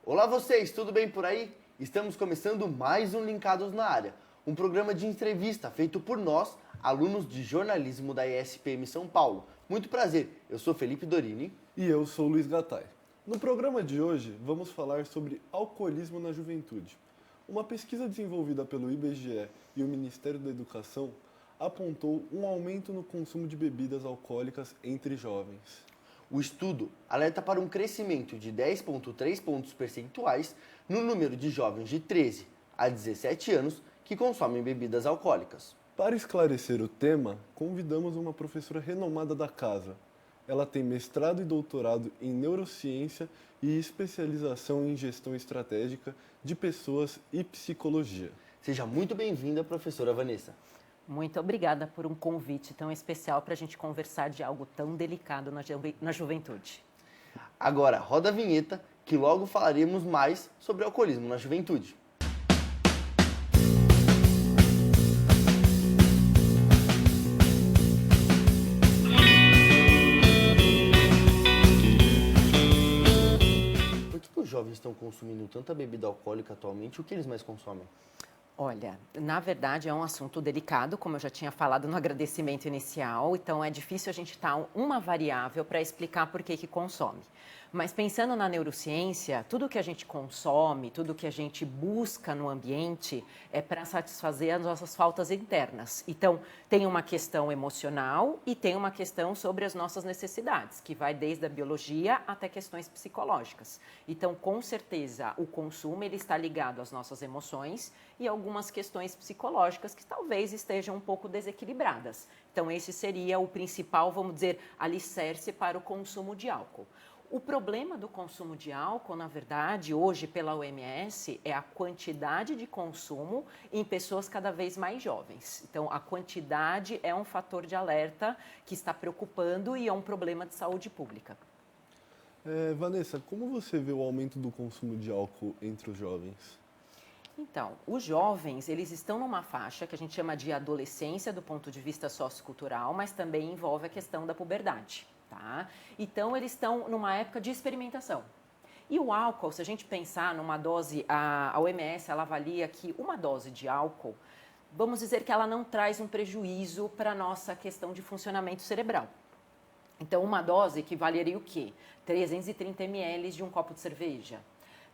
Olá vocês, tudo bem por aí? Estamos começando mais um Linkados na Área, um programa de entrevista feito por nós, alunos de jornalismo da ESPM São Paulo. Muito prazer, eu sou Felipe Dorini. E eu sou Luiz Gattai. No programa de hoje, vamos falar sobre alcoolismo na juventude. Uma pesquisa desenvolvida pelo IBGE e o Ministério da Educação apontou um aumento no consumo de bebidas alcoólicas entre jovens. O estudo alerta para um crescimento de 10,3 pontos percentuais no número de jovens de 13 a 17 anos que consomem bebidas alcoólicas. Para esclarecer o tema, convidamos uma professora renomada da casa. Ela tem mestrado e doutorado em neurociência e especialização em gestão estratégica de pessoas e psicologia. Seja muito bem-vinda, professora Vanessa. Muito obrigada por um convite tão especial para a gente conversar de algo tão delicado na juventude. Agora, roda a vinheta que logo falaremos mais sobre alcoolismo na juventude. Por que os jovens estão consumindo tanta bebida alcoólica atualmente? O que eles mais consomem? Olha, na verdade é um assunto delicado, como eu já tinha falado no agradecimento inicial, então é difícil a gente dar uma variável para explicar por que consome. Mas pensando na neurociência, tudo que a gente consome, tudo que a gente busca no ambiente é para satisfazer as nossas faltas internas. Então, tem uma questão emocional e tem uma questão sobre as nossas necessidades, que vai desde a biologia até questões psicológicas. Então, com certeza, o consumo ele está ligado às nossas emoções e algumas questões psicológicas que talvez estejam um pouco desequilibradas. Então, esse seria o principal, vamos dizer, alicerce para o consumo de álcool. O problema do consumo de álcool, na verdade, hoje pela OMS, é a quantidade de consumo em pessoas cada vez mais jovens. Então, a quantidade é um fator de alerta que está preocupando e é um problema de saúde pública. Vanessa, como você vê o aumento do consumo de álcool entre os jovens? Então, os jovens, eles estão numa faixa que a gente chama de adolescência do ponto de vista sociocultural, mas também envolve a questão da puberdade, tá? Então, eles estão numa época de experimentação. E o álcool, se a gente pensar numa dose, a OMS, ela avalia que uma dose de álcool, vamos dizer que ela não traz um prejuízo para a nossa questão de funcionamento cerebral. Então, uma dose equivaleria o quê? 330 ml de um copo de cerveja.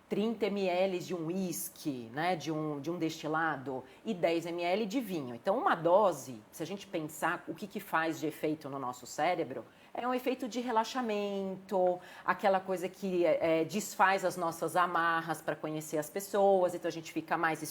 30 ml de um uísque, né, de um destilado e 10 ml de vinho. Então, uma dose, se a gente pensar o que faz de efeito no nosso cérebro, é um efeito de relaxamento, aquela coisa que desfaz as nossas amarras para conhecer as pessoas, então a gente fica mais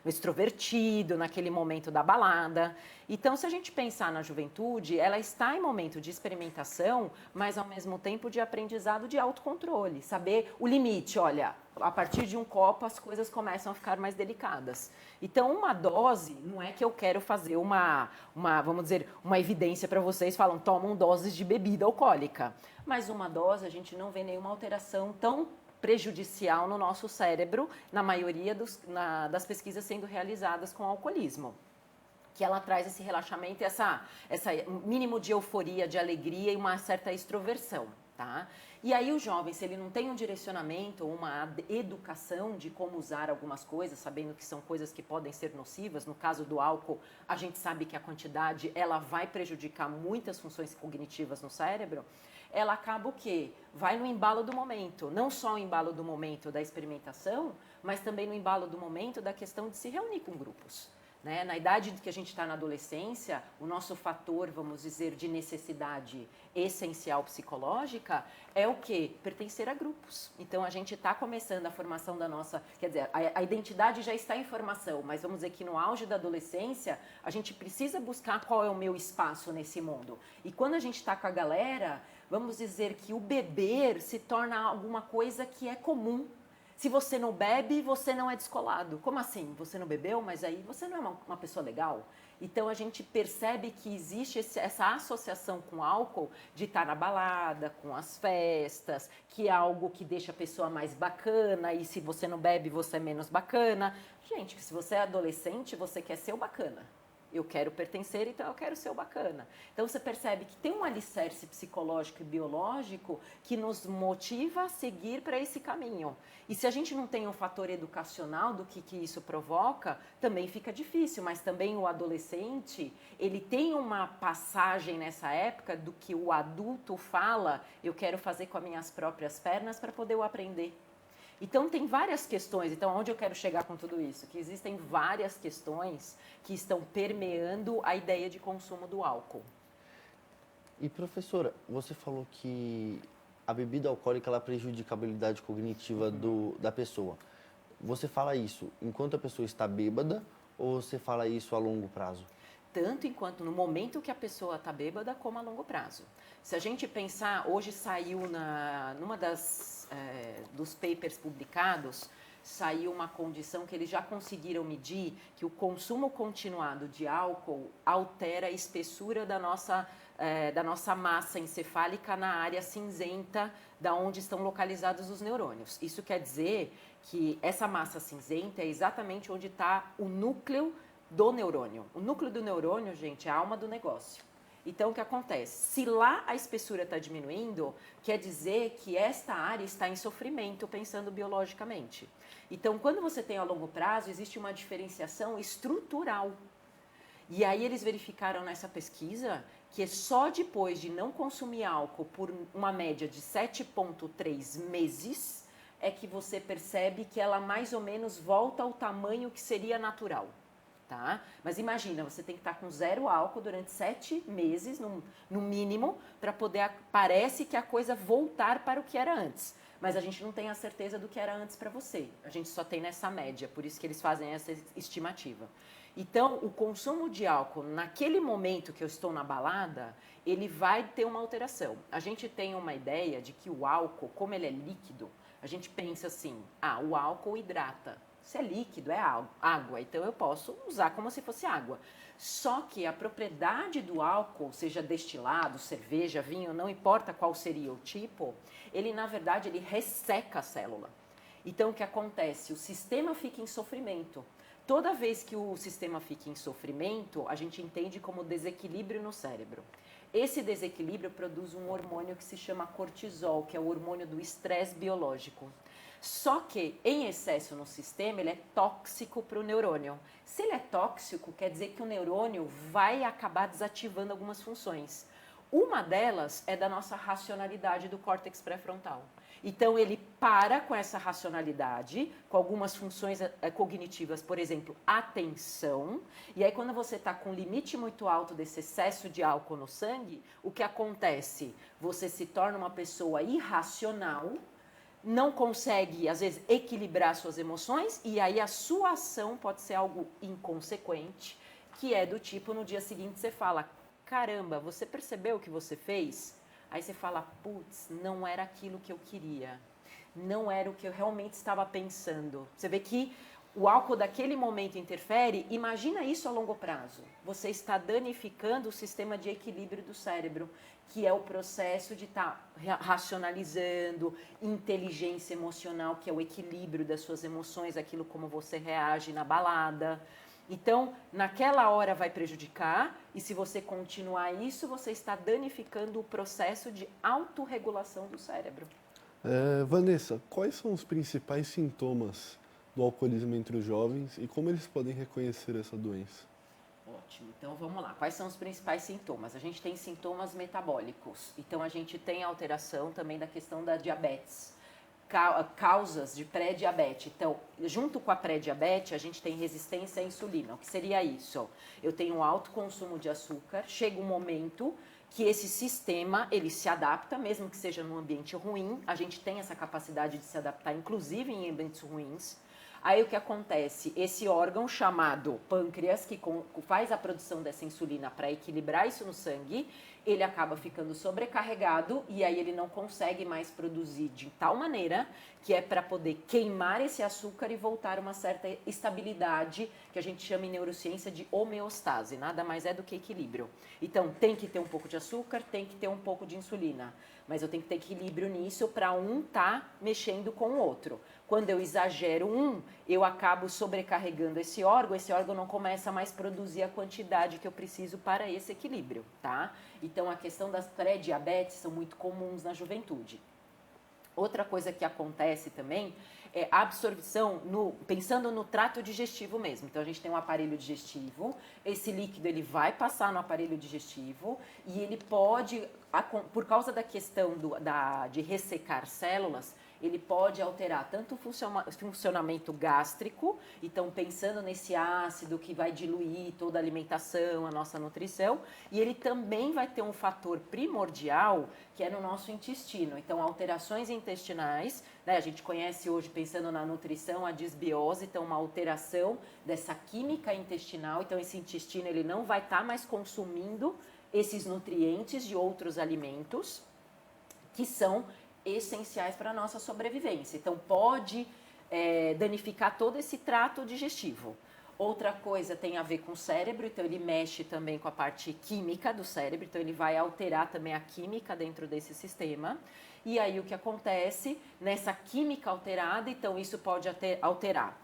extrovertido naquele momento da balada. Então, se a gente pensar na juventude, ela está em momento de experimentação, mas ao mesmo tempo de aprendizado de autocontrole, saber o limite, olha, a partir de um copo as coisas começam a ficar mais delicadas. Então, uma dose, não é que eu quero fazer vamos dizer, uma evidência para vocês, falam, tomam doses de bebida alcoólica. Mas uma dose, a gente não vê nenhuma alteração tão prejudicial no nosso cérebro, na maioria das pesquisas sendo realizadas com alcoolismo. Que ela traz esse relaxamento, essa mínimo de euforia, de alegria e uma certa extroversão, tá? E aí o jovem, se ele não tem um direcionamento, uma educação de como usar algumas coisas, sabendo que são coisas que podem ser nocivas, no caso do álcool, a gente sabe que a quantidade, ela vai prejudicar muitas funções cognitivas no cérebro, ela acaba o quê? Vai no embalo do momento, não só o embalo do momento da experimentação, mas também no embalo do momento da questão de se reunir com grupos. Né? Na idade que a gente está na adolescência, o nosso fator, vamos dizer, de necessidade essencial psicológica é o quê? Pertencer a grupos. Então, a gente está começando a formação da nossa... Quer dizer, a identidade já está em formação, mas vamos dizer que no auge da adolescência, a gente precisa buscar qual é o meu espaço nesse mundo. E quando a gente está com a galera, vamos dizer que o beber se torna alguma coisa que é comum. Se você não bebe, você não é descolado. Como assim? Você não bebeu, mas aí você não é uma pessoa legal? Então, a gente percebe que existe essa associação com álcool de estar na balada, com as festas, que é algo que deixa a pessoa mais bacana e se você não bebe, você é menos bacana. Gente, se você é adolescente, você quer ser o bacana. Eu quero pertencer, então eu quero ser o bacana. Então você percebe que tem um alicerce psicológico e biológico que nos motiva a seguir para esse caminho. E se a gente não tem um fator educacional do que isso provoca, também fica difícil. Mas também o adolescente, ele tem uma passagem nessa época do que o adulto fala, eu quero fazer com as minhas próprias pernas para poder eu aprender. Então, tem várias questões. Então, onde eu quero chegar com tudo isso? Que existem várias questões que estão permeando a ideia de consumo do álcool. E, professora, você falou que a bebida alcoólica ela prejudica a habilidade cognitiva da pessoa. Você fala isso enquanto a pessoa está bêbada ou você fala isso a longo prazo? Tanto enquanto no momento que a pessoa está bêbada, como a longo prazo. Se a gente pensar, hoje saiu numa dos papers publicados, saiu uma condição que eles já conseguiram medir que o consumo continuado de álcool altera a espessura da nossa massa encefálica na área cinzenta da onde estão localizados os neurônios. Isso quer dizer que essa massa cinzenta é exatamente onde está o núcleo do neurônio. O núcleo do neurônio, gente, é a alma do negócio. Então, o que acontece? Se lá a espessura está diminuindo, quer dizer que esta área está em sofrimento, pensando biologicamente. Então, quando você tem a longo prazo, existe uma diferenciação estrutural. E aí eles verificaram nessa pesquisa que é só depois de não consumir álcool por uma média de 7,3 meses é que você percebe que ela mais ou menos volta ao tamanho que seria natural. Tá? Mas imagina, você tem que estar com 0 álcool durante 7 meses, no mínimo, para poder, parece que a coisa voltar para o que era antes. Mas a gente não tem a certeza do que era antes para você. A gente só tem nessa média, por isso que eles fazem essa estimativa. Então, o consumo de álcool, naquele momento que eu estou na balada, ele vai ter uma alteração. A gente tem uma ideia de que o álcool, como ele é líquido, a gente pensa assim, o álcool hidrata. Se é líquido, é água, então eu posso usar como se fosse água. Só que a propriedade do álcool, seja destilado, cerveja, vinho, não importa qual seria o tipo, ele na verdade ele resseca a célula. Então o que acontece? O sistema fica em sofrimento. Toda vez que o sistema fica em sofrimento, a gente entende como desequilíbrio no cérebro. Esse desequilíbrio produz um hormônio que se chama cortisol, que é o hormônio do estresse biológico. Só que, em excesso no sistema, ele é tóxico para o neurônio. Se ele é tóxico, quer dizer que o neurônio vai acabar desativando algumas funções. Uma delas é da nossa racionalidade do córtex pré-frontal. Então, ele para com essa racionalidade, com algumas funções cognitivas, por exemplo, atenção. E aí, quando você está com um limite muito alto desse excesso de álcool no sangue, o que acontece? Você se torna uma pessoa irracional, não consegue, às vezes, equilibrar suas emoções e aí a sua ação pode ser algo inconsequente, que é do tipo, no dia seguinte você fala, caramba, você percebeu o que você fez? Aí você fala, putz, não era aquilo que eu queria, não era o que eu realmente estava pensando. Você vê que o álcool daquele momento interfere, imagina isso a longo prazo. Você está danificando o sistema de equilíbrio do cérebro, que é o processo de estar racionalizando, inteligência emocional, que é o equilíbrio das suas emoções, aquilo como você reage na balada. Então, naquela hora vai prejudicar, e se você continuar isso, você está danificando o processo de autorregulação do cérebro. Vanessa, quais são os principais sintomas do alcoolismo entre os jovens e como eles podem reconhecer essa doença? Ótimo, então vamos lá. Quais são os principais sintomas? A gente tem sintomas metabólicos, então a gente tem alteração também da questão da diabetes, causas de pré-diabetes. Então, junto com a pré-diabetes, a gente tem resistência à insulina. O que seria isso? Eu tenho um alto consumo de açúcar, chega um momento que esse sistema, ele se adapta, mesmo que seja num ambiente ruim, a gente tem essa capacidade de se adaptar, inclusive em ambientes ruins. Aí o que acontece? Esse órgão chamado pâncreas, que faz a produção dessa insulina para equilibrar isso no sangue, ele acaba ficando sobrecarregado e aí ele não consegue mais produzir de tal maneira que é para poder queimar esse açúcar e voltar a uma certa estabilidade, que a gente chama em neurociência de homeostase, nada mais é do que equilíbrio. Então tem que ter um pouco de açúcar, tem que ter um pouco de insulina. mas eu tenho que ter equilíbrio nisso para um estar mexendo com o outro. Quando eu exagero eu acabo sobrecarregando esse órgão não começa mais a produzir a quantidade que eu preciso para esse equilíbrio, tá? Então, a questão das pré-diabetes são muito comuns na juventude. Outra coisa que acontece também é a absorção, pensando no trato digestivo mesmo. Então, a gente tem um aparelho digestivo, esse líquido ele vai passar no aparelho digestivo e ele pode, por causa da questão de ressecar células, ele pode alterar tanto o funcionamento gástrico, então pensando nesse ácido que vai diluir toda a alimentação, a nossa nutrição, e ele também vai ter um fator primordial que é no nosso intestino. Então, alterações intestinais, né, a gente conhece hoje, pensando na nutrição, a disbiose, então uma alteração dessa química intestinal, então esse intestino ele não vai estar mais consumindo esses nutrientes de outros alimentos que são essenciais para a nossa sobrevivência. Então, pode danificar todo esse trato digestivo. Outra coisa tem a ver com o cérebro, então ele mexe também com a parte química do cérebro, então ele vai alterar também a química dentro desse sistema. E aí o que acontece nessa química alterada, então isso pode alterar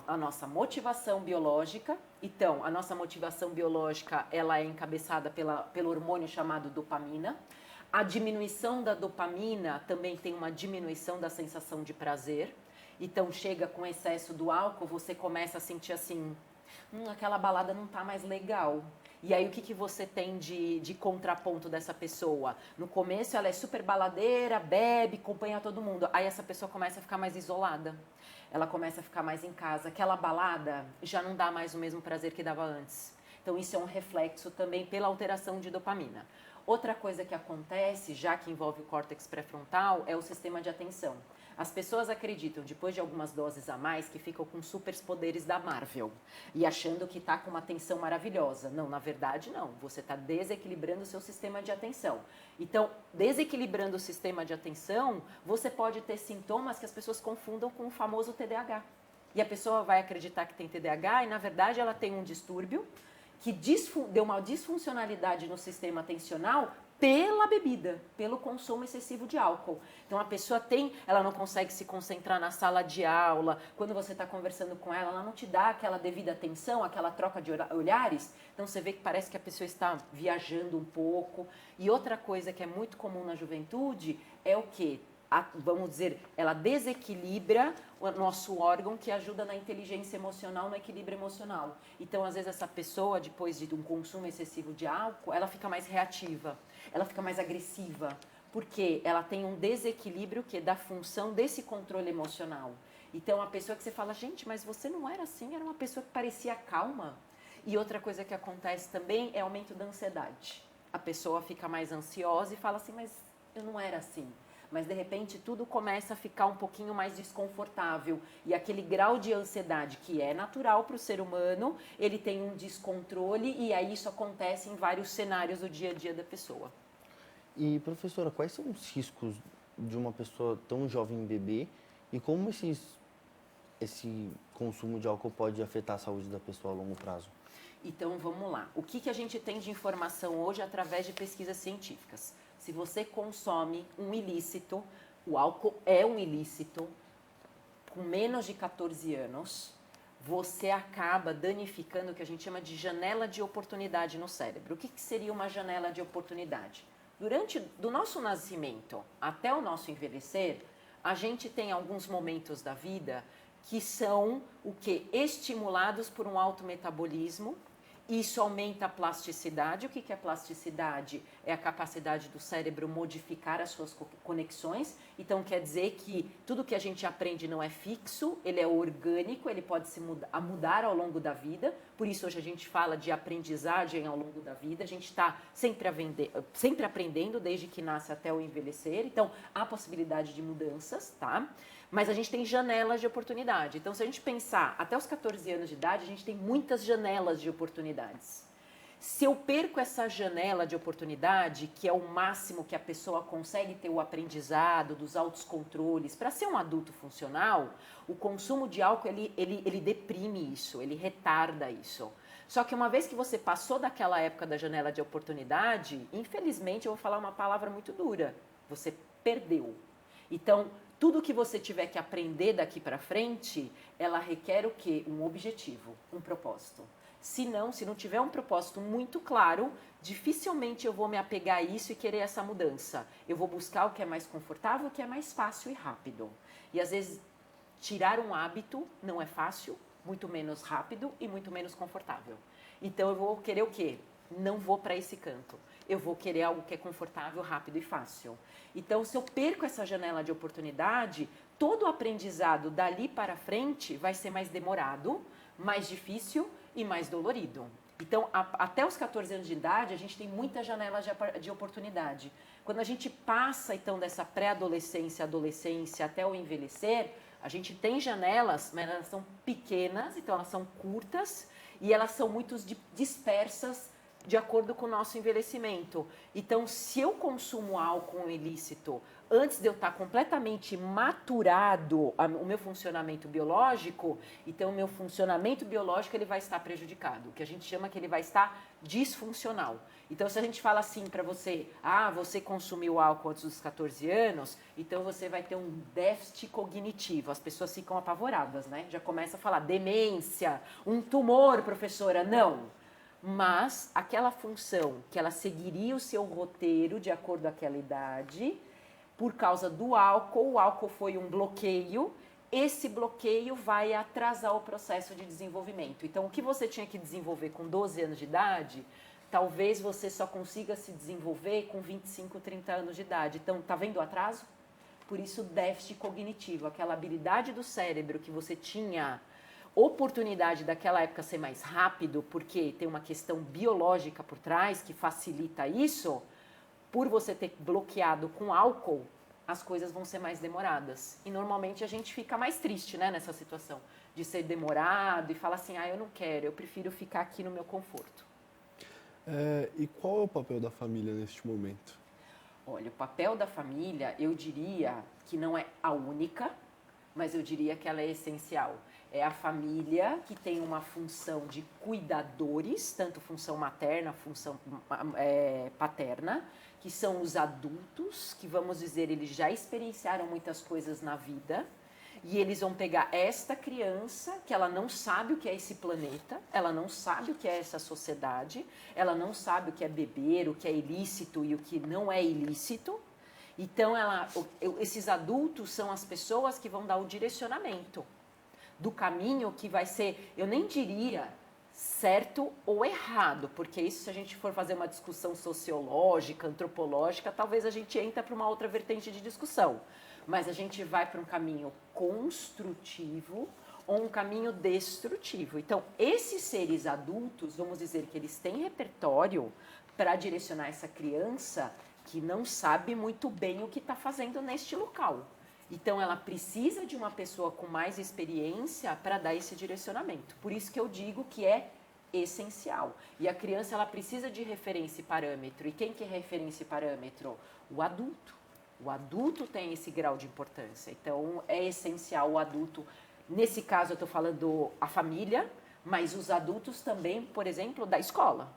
a nossa motivação biológica. Então, a nossa motivação biológica ela é encabeçada pelo hormônio chamado dopamina. A diminuição da dopamina também tem uma diminuição da sensação de prazer. Então, chega com excesso do álcool, você começa a sentir assim, aquela balada não tá mais legal. E aí, o que você tem de contraponto dessa pessoa? No começo, ela é super baladeira, bebe, acompanha todo mundo. Aí, essa pessoa começa a ficar mais isolada. Ela começa a ficar mais em casa. Aquela balada já não dá mais o mesmo prazer que dava antes. Então, isso é um reflexo também pela alteração de dopamina. Outra coisa que acontece, já que envolve o córtex pré-frontal, é o sistema de atenção. As pessoas acreditam, depois de algumas doses a mais, que ficam com superpoderes da Marvel e achando que está com uma atenção maravilhosa. Não, na verdade não. Você está desequilibrando o seu sistema de atenção. Então, desequilibrando o sistema de atenção, você pode ter sintomas que as pessoas confundam com o famoso TDAH. E a pessoa vai acreditar que tem TDAH e, na verdade, ela tem um distúrbio que deu uma disfuncionalidade no sistema atencional pela bebida, pelo consumo excessivo de álcool. Então, a pessoa ela não consegue se concentrar na sala de aula, quando você está conversando com ela não te dá aquela devida atenção, aquela troca de olhares, então você vê que parece que a pessoa está viajando um pouco. E outra coisa que é muito comum na juventude é o quê? Vamos dizer, ela desequilibra o nosso órgão que ajuda na inteligência emocional, no equilíbrio emocional. Então, às vezes, essa pessoa, depois de um consumo excessivo de álcool, ela fica mais reativa, ela fica mais agressiva, porque ela tem um desequilíbrio que é da função desse controle emocional. Então, a pessoa que você fala, gente, mas você não era assim, era uma pessoa que parecia calma. E outra coisa que acontece também é aumento da ansiedade. A pessoa fica mais ansiosa e fala assim, mas eu não era assim. Mas, de repente, tudo começa a ficar um pouquinho mais desconfortável. E aquele grau de ansiedade que é natural para o ser humano, ele tem um descontrole e aí isso acontece em vários cenários do dia a dia da pessoa. E, professora, quais são os riscos de uma pessoa tão jovem beber e como esse consumo de álcool pode afetar a saúde da pessoa a longo prazo? Então, vamos lá. O que a gente tem de informação hoje através de pesquisas científicas? Se você consome um ilícito, o álcool é um ilícito, com menos de 14 anos, você acaba danificando o que a gente chama de janela de oportunidade no cérebro. O que seria uma janela de oportunidade? Do nosso nascimento até o nosso envelhecer, a gente tem alguns momentos da vida que são o quê? Estimulados por um alto metabolismo. Isso aumenta a plasticidade. O que é plasticidade? É a capacidade do cérebro modificar as suas conexões. Então, quer dizer que tudo que a gente aprende não é fixo, ele é orgânico, ele pode se mudar ao longo da vida. Por isso, hoje a gente fala de aprendizagem ao longo da vida. A gente está sempre aprendendo, desde que nasce até o envelhecer. Então, há possibilidade de mudanças, tá? Mas a gente tem janelas de oportunidade. Então, se a gente pensar até os 14 anos de idade, a gente tem muitas janelas de oportunidades. Se eu perco essa janela de oportunidade, que é o máximo que a pessoa consegue ter o aprendizado, dos autocontroles, para ser um adulto funcional, o consumo de álcool, ele deprime isso, ele retarda isso. Só que uma vez que você passou daquela época da janela de oportunidade, infelizmente, eu vou falar uma palavra muito dura, você perdeu. Então, tudo que você tiver que aprender daqui para frente, ela requer o quê? Um objetivo, um propósito. Se não tiver um propósito muito claro, dificilmente eu vou me apegar a isso e querer essa mudança. Eu vou buscar o que é mais confortável, o que é mais fácil e rápido. E às vezes, tirar um hábito não é fácil, muito menos rápido e muito menos confortável. Então eu vou querer o quê? Não vou para esse canto. Eu vou querer algo que é confortável, rápido e fácil. Então, se eu perco essa janela de oportunidade, todo o aprendizado dali para frente vai ser mais demorado, mais difícil e mais dolorido. Então, até os 14 anos de idade, a gente tem muitas janelas de oportunidade. Quando a gente passa, então, dessa pré-adolescência, adolescência até o envelhecer, a gente tem janelas, mas elas são pequenas, então elas são curtas e elas são muito dispersas de acordo com o nosso envelhecimento. Então, se eu consumo álcool ilícito antes de eu estar completamente maturado o meu funcionamento biológico, então o meu funcionamento biológico ele vai estar prejudicado, o que a gente chama que ele vai estar disfuncional. Então, se a gente fala assim para você, você consumiu álcool antes dos 14 anos, então você vai ter um déficit cognitivo. As pessoas ficam apavoradas, né? Já começa a falar demência, um tumor, professora. Não. Mas aquela função que ela seguiria o seu roteiro de acordo com aquela idade, por causa do álcool, o álcool foi um bloqueio, esse bloqueio vai atrasar o processo de desenvolvimento. Então, o que você tinha que desenvolver com 12 anos de idade, talvez você só consiga se desenvolver com 25, 30 anos de idade. Então, tá vendo o atraso? Por isso, déficit cognitivo, aquela habilidade do cérebro que você tinha oportunidade daquela época ser mais rápido, porque tem uma questão biológica por trás que facilita isso, por você ter bloqueado com álcool, as coisas vão ser mais demoradas. E normalmente a gente fica mais triste, né, nessa situação, de ser demorado e falar assim, eu não quero, eu prefiro ficar aqui no meu conforto. E qual é o papel da família neste momento? Olha, o papel da família, eu diria que não é a única, mas eu diria que ela é essencial. É a família que tem uma função de cuidadores, tanto função materna, função paterna, que são os adultos, que vamos dizer, eles já experienciaram muitas coisas na vida, e eles vão pegar esta criança, que ela não sabe o que é esse planeta, ela não sabe o que é essa sociedade, ela não sabe o que é beber, o que é ilícito e o que não é ilícito. Então, esses adultos são as pessoas que vão dar o direcionamento do caminho que vai ser, eu nem diria certo ou errado, porque isso, se a gente for fazer uma discussão sociológica, antropológica, talvez a gente entre para uma outra vertente de discussão. Mas a gente vai para um caminho construtivo ou um caminho destrutivo. Então, esses seres adultos, vamos dizer que eles têm repertório para direcionar essa criança que não sabe muito bem o que está fazendo neste local. Então, ela precisa de uma pessoa com mais experiência para dar esse direcionamento. Por isso que eu digo que é essencial. E a criança, ela precisa de referência e parâmetro. E quem que é referência e parâmetro? O adulto. O adulto tem esse grau de importância. Então, é essencial o adulto. Nesse caso, eu estou falando a família, mas os adultos também, por exemplo, da escola.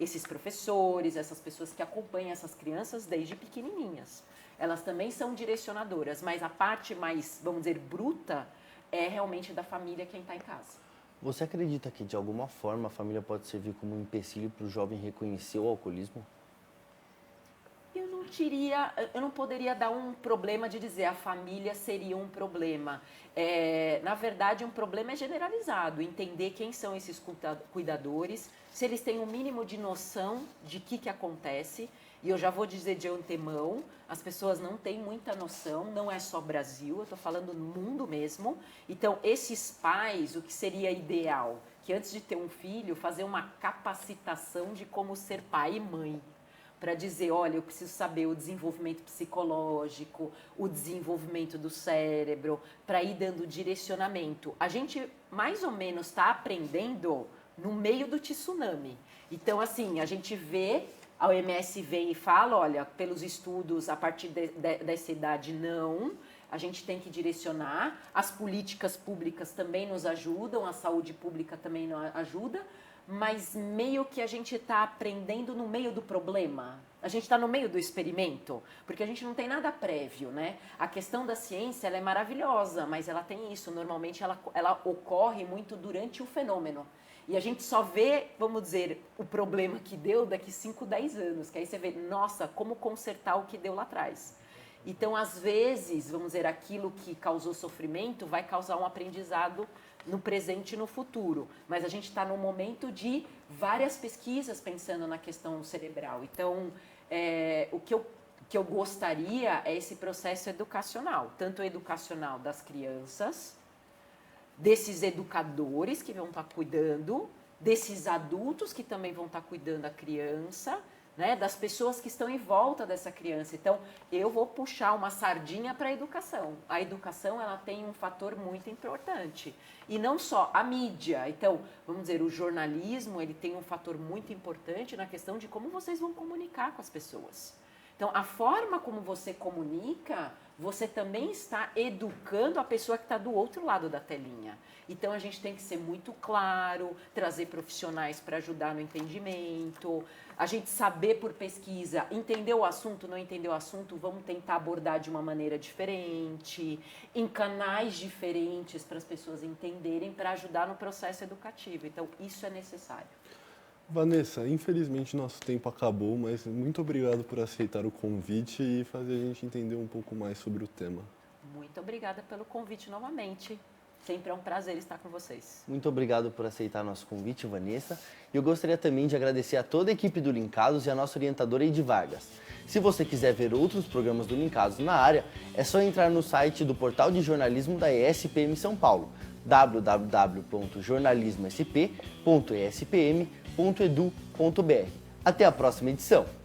Esses professores, essas pessoas que acompanham essas crianças desde pequenininhas. Elas também são direcionadoras, mas a parte mais, vamos dizer, bruta é realmente da família quem está em casa. Você acredita que, de alguma forma, a família pode servir como um empecilho para o jovem reconhecer o alcoolismo? Eu não poderia dar um problema de dizer a família seria um problema. Na verdade, um problema é generalizado, entender quem são esses cuidadores, se eles têm um mínimo de noção de que acontece. E eu já vou dizer de antemão, as pessoas não têm muita noção, não é só Brasil, eu estou falando no mundo mesmo. Então, esses pais, o que seria ideal? Que antes de ter um filho, fazer uma capacitação de como ser pai e mãe. Para dizer, olha, eu preciso saber o desenvolvimento psicológico, o desenvolvimento do cérebro, para ir dando direcionamento. A gente, mais ou menos, está aprendendo no meio do tsunami. Então, assim, a gente vê, a OMS vem e fala, olha, pelos estudos, a partir dessa idade, não, a gente tem que direcionar, as políticas públicas também nos ajudam, a saúde pública também nos ajuda, mas meio que a gente está aprendendo no meio do problema. A gente está no meio do experimento, porque a gente não tem nada prévio, né? A questão da ciência, ela é maravilhosa, mas ela tem isso. Normalmente, ela ocorre muito durante o fenômeno. E a gente só vê, vamos dizer, o problema que deu daqui 5, 10 anos. Que aí você vê, nossa, como consertar o que deu lá atrás. Então, às vezes, vamos dizer, aquilo que causou sofrimento vai causar um aprendizado no presente e no futuro. Mas a gente está num momento de várias pesquisas pensando na questão cerebral. Então, o que eu gostaria é esse processo educacional, tanto educacional das crianças, desses educadores que vão estar cuidando, desses adultos que também vão estar cuidando da criança, né, das pessoas que estão em volta dessa criança. Então, eu vou puxar uma sardinha para a educação. A educação, ela tem um fator muito importante. E não só a mídia. Então, vamos dizer, o jornalismo, ele tem um fator muito importante na questão de como vocês vão comunicar com as pessoas. Então, a forma como você comunica, você também está educando a pessoa que está do outro lado da telinha. Então, a gente tem que ser muito claro, trazer profissionais para ajudar no entendimento, a gente saber por pesquisa, entender o assunto, não entender o assunto, vamos tentar abordar de uma maneira diferente, em canais diferentes para as pessoas entenderem, para ajudar no processo educativo. Então, isso é necessário. Vanessa, infelizmente nosso tempo acabou, mas muito obrigado por aceitar o convite e fazer a gente entender um pouco mais sobre o tema. Muito obrigada pelo convite novamente. Sempre é um prazer estar com vocês. Muito obrigado por aceitar nosso convite, Vanessa. E eu gostaria também de agradecer a toda a equipe do Linkados e a nossa orientadora Eide Vargas. Se você quiser ver outros programas do Linkados na área, é só entrar no site do portal de jornalismo da ESPM São Paulo, www.jornalismosp.espm.edu.br. Até a próxima edição!